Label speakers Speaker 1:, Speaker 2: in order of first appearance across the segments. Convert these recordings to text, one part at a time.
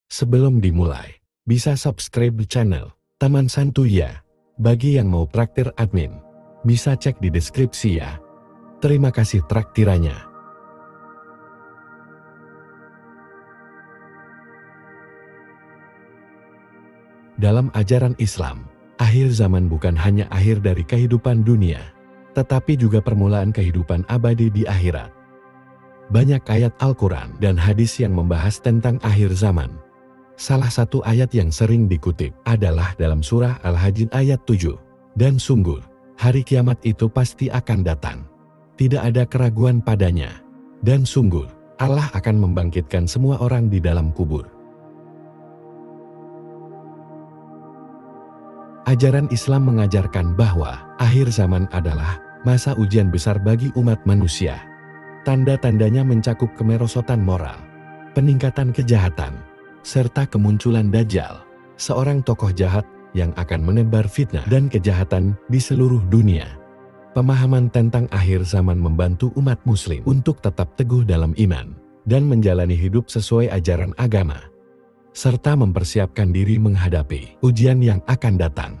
Speaker 1: Sebelum dimulai, bisa subscribe channel Taman Santuy ya. Bagi yang mau traktir admin, bisa cek di deskripsi ya. Terima kasih traktirannya. Dalam ajaran Islam, akhir zaman bukan hanya akhir dari kehidupan dunia, tetapi juga permulaan kehidupan abadi di akhirat. Banyak ayat Al-Quran dan hadis yang membahas tentang akhir zaman. Salah satu ayat yang sering dikutip adalah dalam surah Al-Hajj ayat 7. Dan sungguh, hari kiamat itu pasti akan datang. Tidak ada keraguan padanya. Dan sungguh, Allah akan membangkitkan semua orang di dalam kubur. Ajaran Islam mengajarkan bahwa akhir zaman adalah masa ujian besar bagi umat manusia. Tanda-tandanya mencakup kemerosotan moral, peningkatan kejahatan, serta kemunculan Dajjal, seorang tokoh jahat yang akan menebar fitnah dan kejahatan di seluruh dunia. Pemahaman tentang akhir zaman membantu umat muslim untuk tetap teguh dalam iman dan menjalani hidup sesuai ajaran agama, serta mempersiapkan diri menghadapi ujian yang akan datang.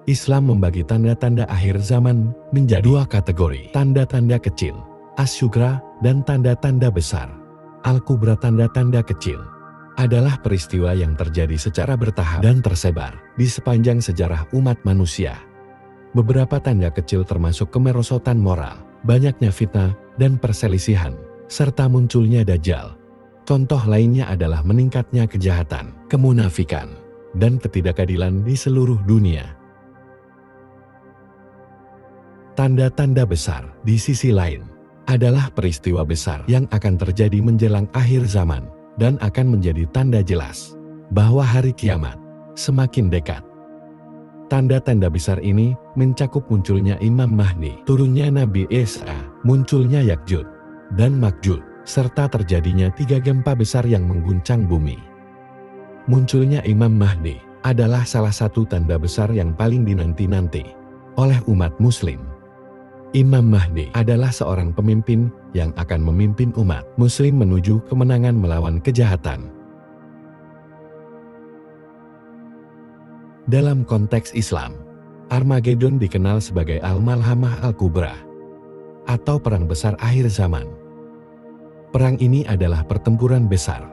Speaker 1: Islam membagi tanda-tanda akhir zaman menjadi dua kategori, tanda-tanda kecil, as-sugra, dan tanda-tanda besar. Al-kubra, tanda-tanda kecil, adalah peristiwa yang terjadi secara bertahap dan tersebar di sepanjang sejarah umat manusia. Beberapa tanda kecil termasuk kemerosotan moral, banyaknya fitnah dan perselisihan, serta munculnya Dajjal. Contoh lainnya adalah meningkatnya kejahatan, kemunafikan, dan ketidakadilan di seluruh dunia. Tanda-tanda besar, di sisi lain, adalah peristiwa besar yang akan terjadi menjelang akhir zaman dan akan menjadi tanda jelas bahwa hari kiamat semakin dekat. Tanda-tanda besar ini mencakup munculnya Imam Mahdi, turunnya Nabi Isa, munculnya Ya'juj dan Ma'juj, serta terjadinya 3 gempa besar yang mengguncang bumi. Munculnya Imam Mahdi adalah salah satu tanda besar yang paling dinanti-nanti oleh umat muslim. Imam Mahdi adalah seorang pemimpin yang akan memimpin umat muslim menuju kemenangan melawan kejahatan. Dalam konteks Islam, Armageddon dikenal sebagai Al-Malhamah Al-Kubra atau Perang Besar Akhir Zaman. Perang ini adalah pertempuran besar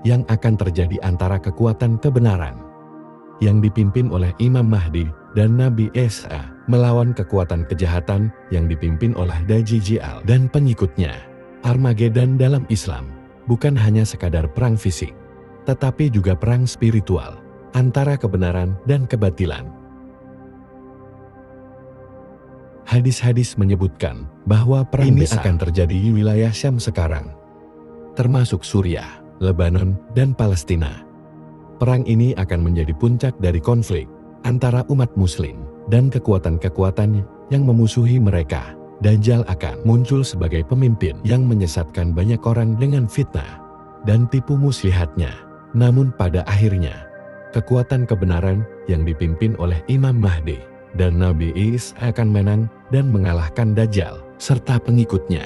Speaker 1: yang akan terjadi antara kekuatan kebenaran yang dipimpin oleh Imam Mahdi dan Nabi Isa melawan kekuatan kejahatan yang dipimpin oleh Dajjal dan pengikutnya. Armageddon dalam Islam bukan hanya sekadar perang fisik, tetapi juga perang spiritual antara kebenaran dan kebatilan. Hadis-hadis menyebutkan bahwa perang ini akan terjadi di wilayah Syam sekarang, termasuk Suriah, Lebanon, dan Palestina. Perang ini akan menjadi puncak dari konflik antara umat muslim dan kekuatan-kekuatan yang memusuhi mereka. Dajjal akan muncul sebagai pemimpin yang menyesatkan banyak orang dengan fitnah dan tipu muslihatnya. Namun pada akhirnya, kekuatan kebenaran yang dipimpin oleh Imam Mahdi dan Nabi Isa akan menang dan mengalahkan Dajjal serta pengikutnya.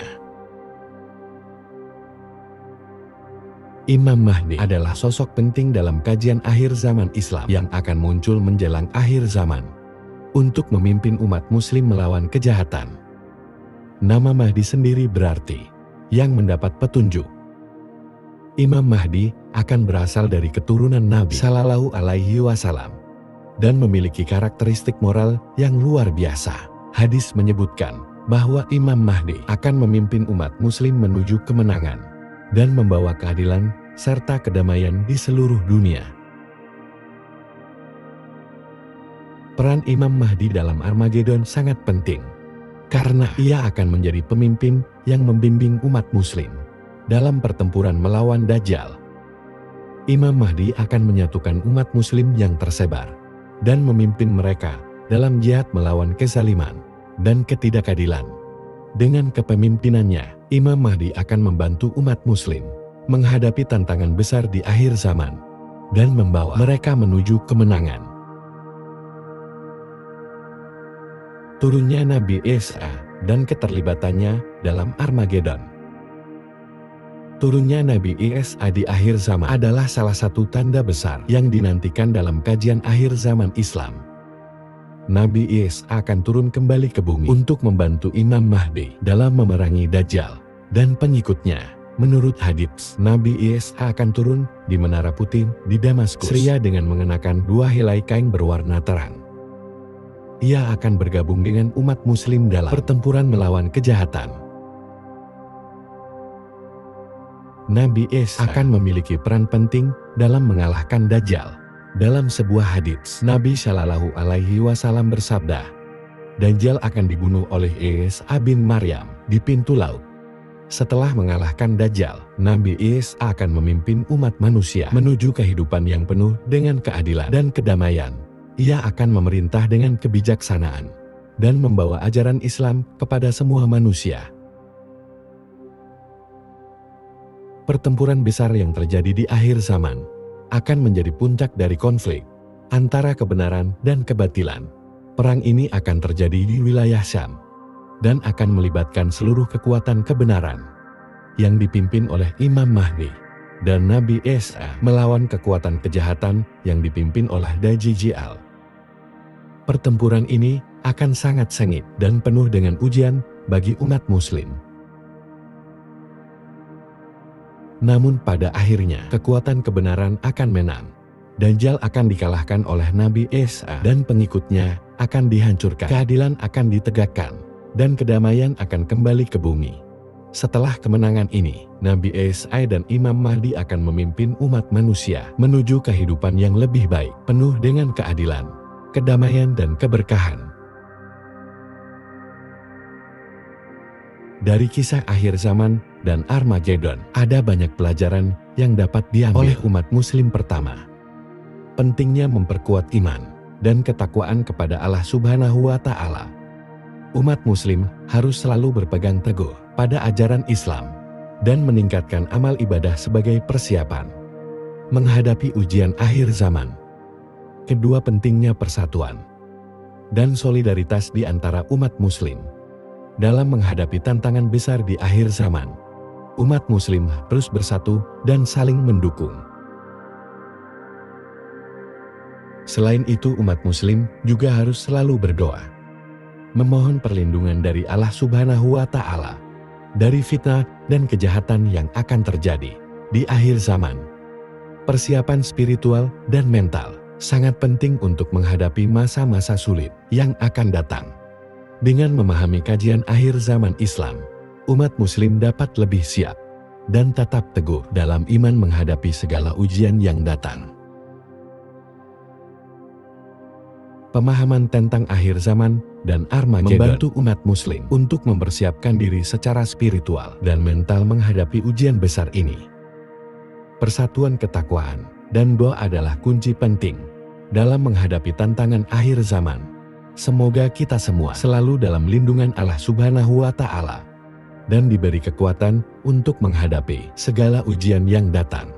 Speaker 1: Imam Mahdi adalah sosok penting dalam kajian akhir zaman Islam yang akan muncul menjelang akhir zaman untuk memimpin umat muslim melawan kejahatan. Nama Mahdi sendiri berarti yang mendapat petunjuk. Imam Mahdi akan berasal dari keturunan Nabi Shallallahu Alaihi Wasallam dan memiliki karakteristik moral yang luar biasa. Hadis menyebutkan bahwa Imam Mahdi akan memimpin umat muslim menuju kemenangan dan membawa keadilan serta kedamaian di seluruh dunia. Peran Imam Mahdi dalam Armageddon sangat penting, karena ia akan menjadi pemimpin yang membimbing umat muslim dalam pertempuran melawan Dajjal. Imam Mahdi akan menyatukan umat muslim yang tersebar dan memimpin mereka dalam jihad melawan kezaliman dan ketidakadilan. Dengan kepemimpinannya, Imam Mahdi akan membantu umat muslim menghadapi tantangan besar di akhir zaman dan membawa mereka menuju kemenangan. Turunnya Nabi Isa dan keterlibatannya dalam Armageddon. Turunnya Nabi Isa di akhir zaman adalah salah satu tanda besar yang dinantikan dalam kajian akhir zaman Islam. Nabi Isa akan turun kembali ke bumi untuk membantu Imam Mahdi dalam memerangi Dajjal dan pengikutnya. Menurut hadits, Nabi Isa akan turun di Menara Putih di Damaskus, Syria dengan mengenakan 2 helai kain berwarna terang. Ia akan bergabung dengan umat muslim dalam pertempuran melawan kejahatan. Nabi Isa akan memiliki peran penting dalam mengalahkan Dajjal. Dalam sebuah hadits, Nabi Shallallahu Alaihi Wasallam bersabda, Dajjal akan dibunuh oleh Isa bin Maryam di pintu laut. Setelah mengalahkan Dajjal, Nabi Isa akan memimpin umat manusia menuju kehidupan yang penuh dengan keadilan dan kedamaian. Ia akan memerintah dengan kebijaksanaan dan membawa ajaran Islam kepada semua manusia. Pertempuran besar yang terjadi di akhir zaman akan menjadi puncak dari konflik antara kebenaran dan kebatilan. Perang ini akan terjadi di wilayah Syam dan akan melibatkan seluruh kekuatan kebenaran yang dipimpin oleh Imam Mahdi dan Nabi Isa melawan kekuatan kejahatan yang dipimpin oleh Dajjal. Pertempuran ini akan sangat sengit dan penuh dengan ujian bagi umat muslim. Namun pada akhirnya kekuatan kebenaran akan menang. Dajjal akan dikalahkan oleh Nabi Isa dan pengikutnya akan dihancurkan. Keadilan akan ditegakkan dan kedamaian akan kembali ke bumi. Setelah kemenangan ini, Nabi Isa dan Imam Mahdi akan memimpin umat manusia menuju kehidupan yang lebih baik, penuh dengan keadilan, kedamaian dan keberkahan. Dari kisah akhir zaman dan Armageddon, ada banyak pelajaran yang dapat diambil oleh umat muslim. Pertama, pentingnya memperkuat iman dan ketakwaan kepada Allah Subhanahu wa Ta'ala. Umat muslim harus selalu berpegang teguh pada ajaran Islam dan meningkatkan amal ibadah sebagai persiapan menghadapi ujian akhir zaman. Kedua, pentingnya persatuan dan solidaritas di antara umat muslim. Dalam menghadapi tantangan besar di akhir zaman, umat muslim terus bersatu dan saling mendukung. Selain itu, umat muslim juga harus selalu berdoa, memohon perlindungan dari Allah Subhanahu wa Ta'ala dari fitnah dan kejahatan yang akan terjadi di akhir zaman. Persiapan spiritual dan mental sangat penting untuk menghadapi masa-masa sulit yang akan datang. Dengan memahami kajian akhir zaman Islam, umat muslim dapat lebih siap dan tetap teguh dalam iman menghadapi segala ujian yang datang. Pemahaman tentang akhir zaman dan Armageddon membantu umat muslim untuk mempersiapkan diri secara spiritual dan mental menghadapi ujian besar ini. Persatuan, ketakwaan, dan doa adalah kunci penting dalam menghadapi tantangan akhir zaman. Semoga kita semua selalu dalam lindungan Allah Subhanahu wa Ta'ala dan diberi kekuatan untuk menghadapi segala ujian yang datang.